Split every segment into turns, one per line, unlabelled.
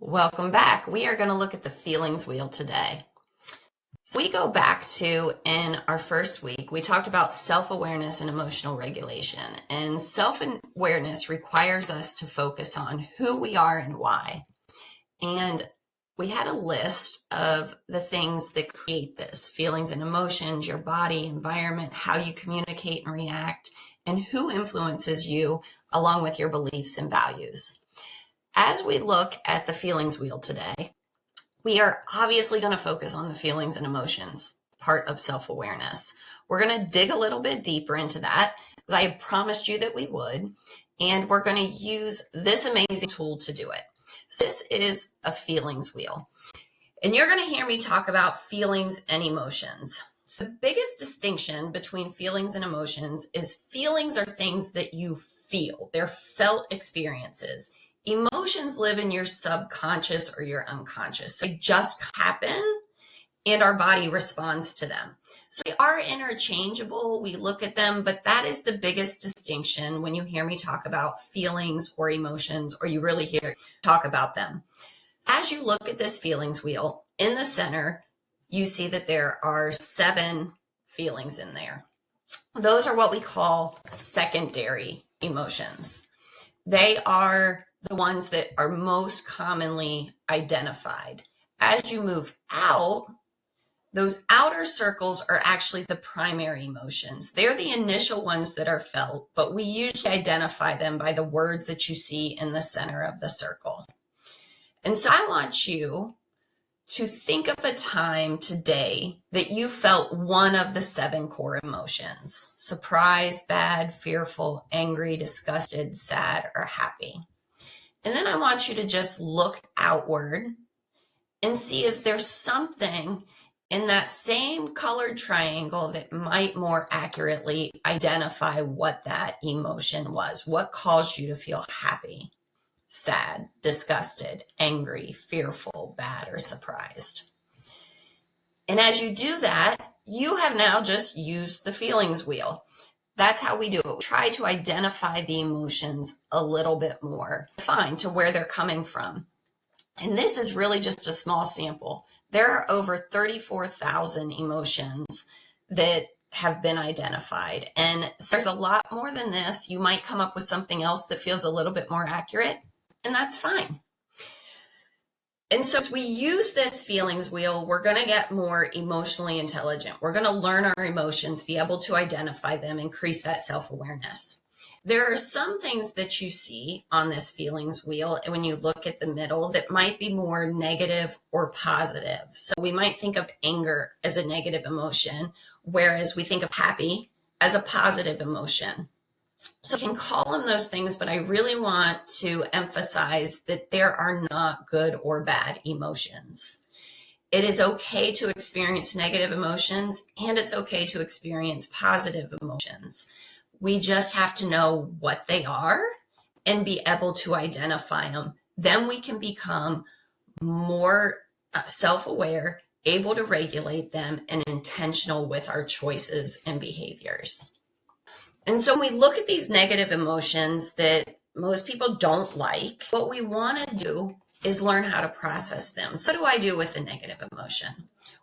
Welcome back. We are going to look at the feelings wheel today. So we go back to, in our first week, we talked about self-awareness and emotional regulation. And self-awareness requires us to focus on who we are and why. And we had a list of the things that create this: feelings and emotions, your body, environment, how you communicate and react, and who influences you, along with your beliefs and values. As we look at the feelings wheel today, we are obviously going to focus on the feelings and emotions part of self-awareness. We're going to dig a little bit deeper into that, as I promised you that we would, and we're going to use this amazing tool to do it. So this is a feelings wheel, and you're going to hear me talk about feelings and emotions. So the biggest distinction between feelings and emotions is feelings are things that you feel. They're felt experiences. Emotions live in your subconscious or your unconscious. So they just happen and our body responds to them. So they are interchangeable. We look at them, but that is the biggest distinction when you hear me talk about feelings or emotions, or you really hear talk about them. So as you look at this feelings wheel, in the center, you see that there are 7 feelings in there. Those are what we call secondary emotions. They are the ones that are most commonly identified. As you move out, those outer circles are actually the primary emotions. They're the initial ones that are felt, but we usually identify them by the words that you see in the center of the circle. And so I want you to think of a time today that you felt one of the 7 core emotions: surprise, bad, fearful, angry, disgusted, sad, or happy. And then I want you to just look outward and see, is there something in that same colored triangle that might more accurately identify what that emotion was? What caused you to feel happy, sad, disgusted, angry, fearful, bad, or surprised? And as you do that, you have now just used the feelings wheel. That's how we do it. We try to identify the emotions a little bit more, fine, to where they're coming from. And this is really just a small sample. There are over 34,000 emotions that have been identified. And so there's a lot more than this. You might come up with something else that feels a little bit more accurate, and that's fine. And so as we use this feelings wheel, we're going to get more emotionally intelligent. We're going to learn our emotions, be able to identify them, increase that self-awareness. There are some things that you see on this feelings wheel when you look at the middle that might be more negative or positive. So we might think of anger as a negative emotion, whereas we think of happy as a positive emotion. So you can call them those things, but I really want to emphasize that there are not good or bad emotions. It is okay to experience negative emotions, and it's okay to experience positive emotions. We just have to know what they are and be able to identify them. Then we can become more self-aware, able to regulate them, and intentional with our choices and behaviors. And so when we look at these negative emotions that most people don't like, what we want to do is learn how to process them. So what do I do with a negative emotion?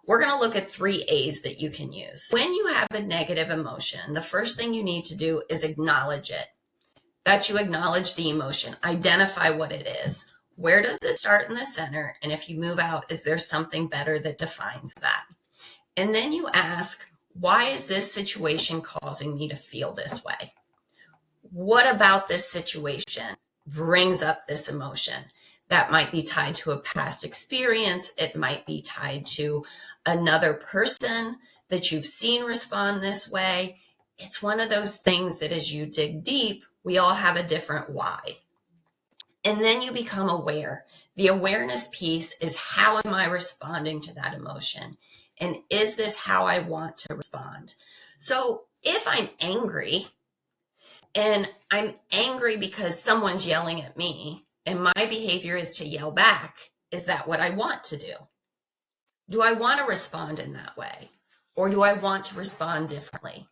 We're going to look at 3 A's that you can use. When you have a negative emotion, the first thing you need to do is acknowledge it. That you acknowledge the emotion, identify what it is. Where does it start in the center? And if you move out, is there something better that defines that? And then you ask, why is this situation causing me to feel this way? What about this situation brings up this emotion? That might be tied to a past experience. It might be tied to another person that you've seen respond this way. It's one of those things that as you dig deep, we all have a different why. And then you become aware. The awareness piece is, how am I responding to that emotion? And is this how I want to respond? So if I'm angry, and I'm angry because someone's yelling at me, and my behavior is to yell back, is that what I want to do? Do I want to respond in that way? Or do I want to respond differently?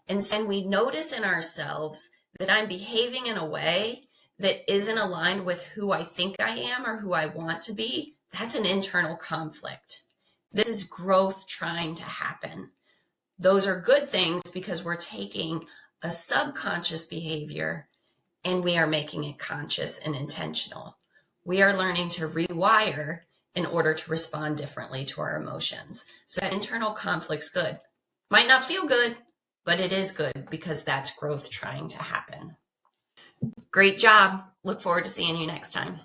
And so we notice in ourselves that I'm behaving in a way that isn't aligned with who I think I am or who I want to be, that's an internal conflict. This is growth trying to happen. Those are good things because we're taking a subconscious behavior and we are making it conscious and intentional. We are learning to rewire in order to respond differently to our emotions. So that internal conflict's good. Might not feel good, but it is good because that's growth trying to happen. Great job. Look forward to seeing you next time.